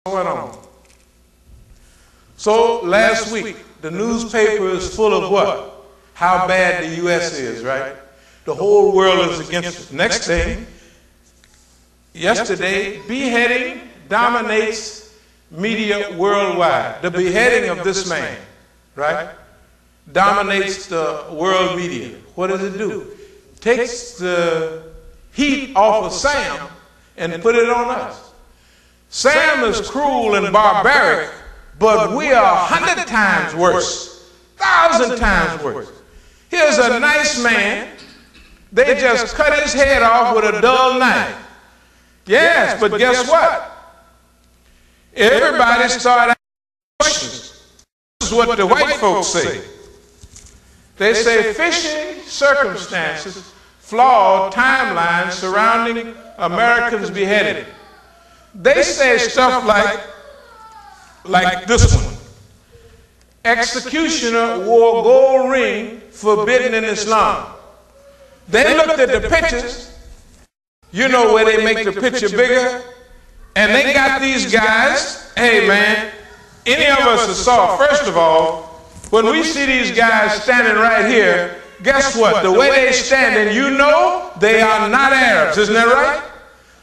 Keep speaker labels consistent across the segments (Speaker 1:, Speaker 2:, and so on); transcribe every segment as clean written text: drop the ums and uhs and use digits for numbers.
Speaker 1: going on. So last week, the newspaper is full of what? How bad the U.S. is, right? The whole world is against us. Next thing, yesterday, beheading dominates media worldwide. The beheading of this man, right, dominates the world media. What does it do? Takes the heat off of Sam and put it on us. Sam is cruel and barbaric, but we are 100 times worse, 1,000 times worse. Here's a nice man. They just cut his head off with a dull knife. Yes, but guess what? Everybody started asking questions. This is what the white folks say. They say fishy circumstances, flawed timelines surrounding Americans beheaded. They say stuff like this one. Executioner wore gold ring forbidden in Islam. They looked at the pictures, you know, where they make the picture bigger, and they got these guys. Hey man, any of us that saw, first of all, when we see these guys standing right here, guess what? The way they're standing, you know they are not Arabs, isn't that right?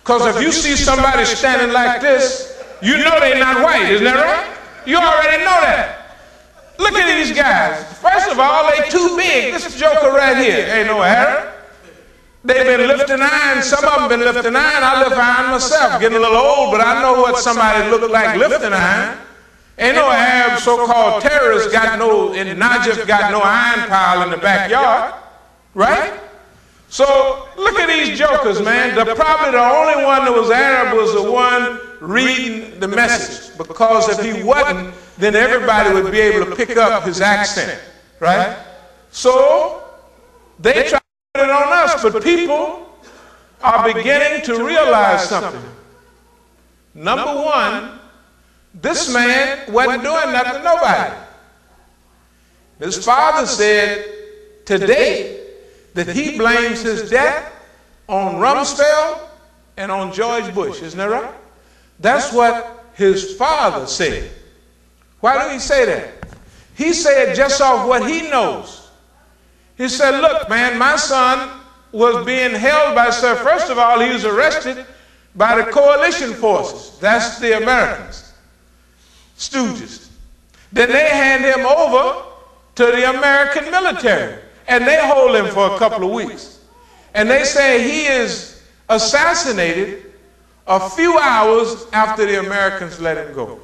Speaker 1: Because if you see somebody standing like this, you know they're not white, isn't that right? You already know that. Look at these guys. First of all, they too big. This joker right here ain't no Arab. They've been lifting iron. Some of them been lifting iron. I lift iron myself, getting a little old, but I know what somebody looked like lifting iron. Ain't no Arab so-called terrorists got no, in Najaf got no iron pile in the backyard, right? So look at these jokers, man. Probably the only one that was Arab was the one reading the message, because if he wasn't, then everybody would be able to pick up his accent, right? So they try to put it on us, but people are beginning to realize something. Number one, this man wasn't doing nothing to nobody. His father said today that he blames his death on Rumsfeld and on George Bush. Isn't that right? That's what his father said. Why did he say that? He said just off what he knows. He said, look, man, my son was being held by, sir, first of all, he was arrested by the coalition forces. That's the Americans, stooges. Then they hand him over to the American military, and they hold him for a couple of weeks. And they say he is assassinated a few hours after the Americans let him go.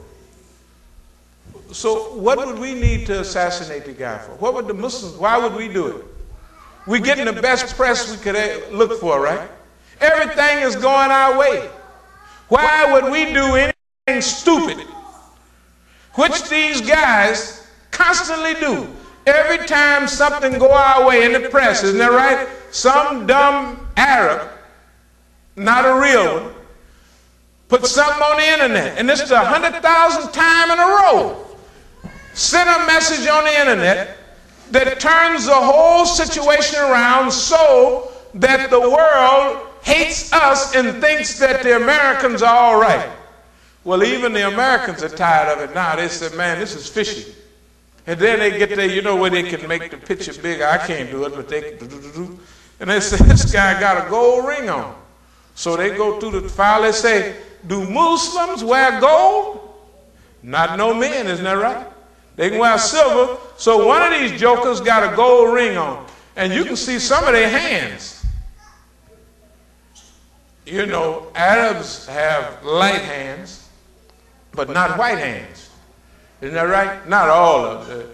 Speaker 1: So what would we need to assassinate the guy for? What would the Muslims, why would we do it? We're getting the best press we could look for, right? Everything is going our way. Why would we do anything stupid? Which these guys constantly do. Every time something go our way in the press, isn't that right? Some dumb Arab, not a real one, put something on the internet, and this is 100,000th time in a row. Send a message on the internet that turns the whole situation around so that the world hates us and thinks that the Americans are all right. Well, even the Americans are tired of it now. They said, man, this is fishy. And then they get there, you know, where they can make the picture bigger. I can't do it, but they can do. And they say, this guy got a gold ring on. So they go through the file. They say, do Muslims wear gold? Not no men, isn't that right? They can wear silver. So one of these jokers got a gold ring on. And you can see some of their hands. You know, Arabs have light hands, but not white hands. Isn't that right? Not all of them.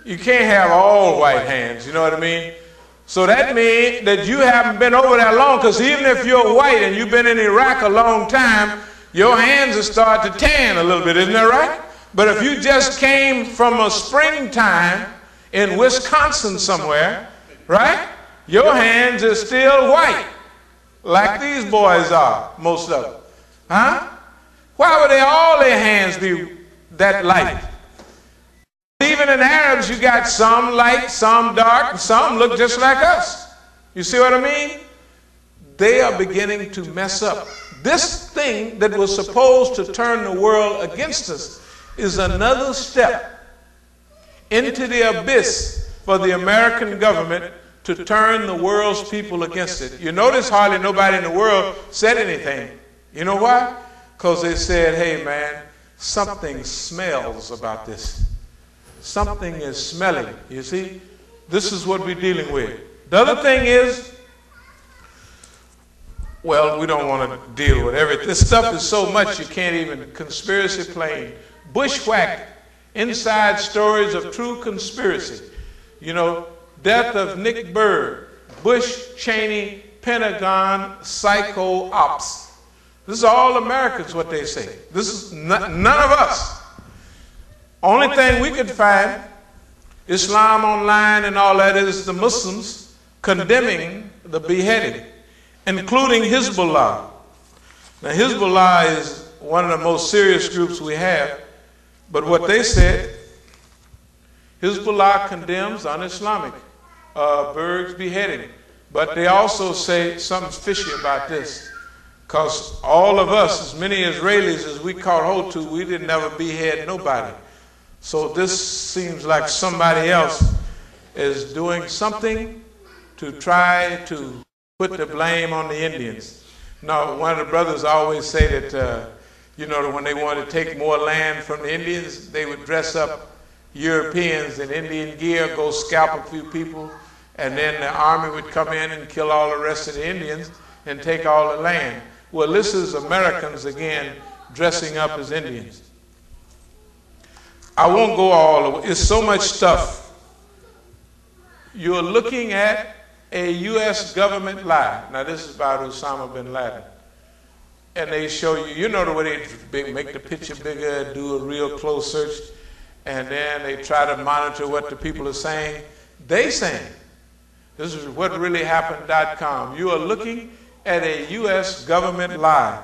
Speaker 1: You can't have all white hands, you know what I mean? So that means that you haven't been over that long, because even if you're white and you've been in Iraq a long time, your hands will start to tan a little bit, isn't that right? But if you just came from a springtime in Wisconsin somewhere, right, your hands are still white, like these boys are, most of them. Huh? Why would all their hands be that light? Even in Arabs, you got some light, some dark, and some look just like us. You see what I mean? They are beginning to mess up this thing that was supposed to turn the world against us is another step into the abyss for the American government to turn the world's people against it. You notice hardly nobody in the world said anything. You know why? Because they said, hey man, something smells about this. Something is smelling. You see, this is what we're dealing with. The other thing is, well, we don't want to deal with everything. This stuff is so much you can't even conspiracy plane. Bushwhacked, inside stories of true conspiracy. You know, death of Nick Berg, Bush, Cheney, Pentagon, psycho ops. This is all Americans, what they say. This is none of us. Only thing we could find, Islam Online and all that, is the Muslims condemning the beheading, including Hezbollah. Now, Hezbollah is one of the most serious groups we have, but what they said, Hezbollah condemns un-Islamic Berg's beheading, but they also say something fishy about this, because all of us, as many Israelis as we caught hold to, we didn't ever behead nobody. So this seems like somebody else is doing something to try to put the blame on the Indians. Now, one of the brothers always say that, you know, when they wanted to take more land from the Indians, they would dress up Europeans in Indian gear, go scalp a few people, and then the army would come in and kill all the rest of the Indians and take all the land. Well, this is Americans again dressing up as Indians. I won't go all the way. It's so much stuff. You're looking at a U.S. government lie. Now, this is about Osama bin Laden. And they show you, you know the way they make the picture bigger, do a real close search, and then they try to monitor what the people are saying. They saying, this is what really happened.com. You are looking at a U.S. government lie.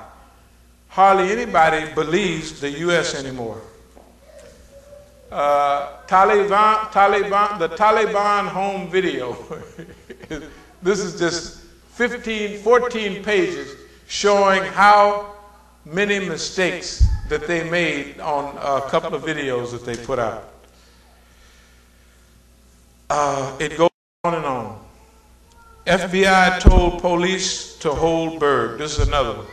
Speaker 1: Hardly anybody believes the U.S. anymore. The Taliban home video. This is just 14 pages showing how many mistakes that they made on a couple of videos that they put out. It goes on and on. FBI told police to hold Berg. This is another one.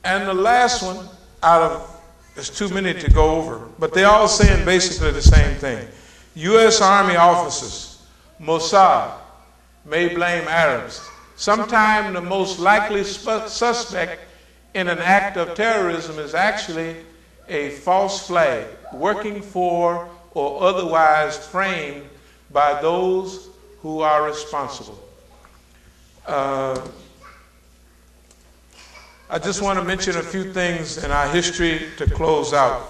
Speaker 1: And the last one, out of, there's too many to go over, but they're all saying basically the same thing. U.S. Army officers, Mossad, may blame Arabs. Sometimes the most likely suspect in an act of terrorism is actually a false flag working for or otherwise framed by those who are responsible. I just want to mention a few things in our history to close out.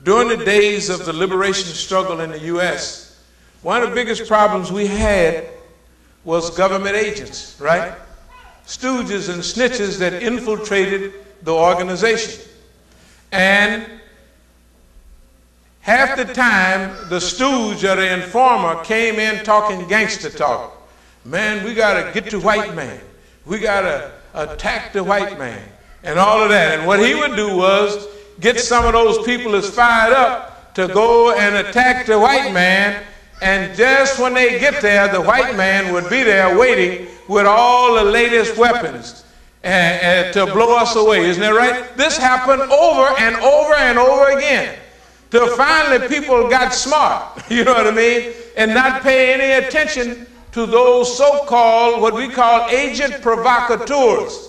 Speaker 1: During the days of the liberation struggle in the U.S., one of the biggest problems we had was government agents, right? Stooges and snitches that infiltrated the organization. And half the time, the stooge or the informer came in talking gangster talk. Man, we got to get to white man. We got to attack the white man and all of that. And what he would do was get some of those people that's fired up to go and attack the white man. And just when they get there, the white man would be there waiting with all the latest weapons and to blow us away. Isn't that right? This happened over and over and over again. Till finally people got smart, you know what I mean? And not pay any attention to those so-called, what we call agent provocateurs.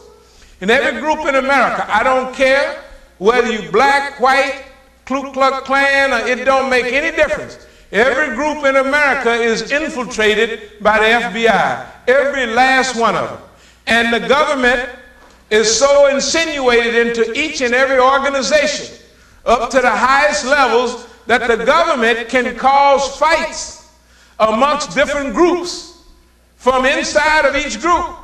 Speaker 1: In every group in America, I don't care whether you black, white, Ku Klux Klan, or it don't make any difference. Every group in America is infiltrated by the FBI, every last one of them. And the government is so insinuated into each and every organization, up to the highest levels, that the government can cause fights amongst different groups from inside of each group.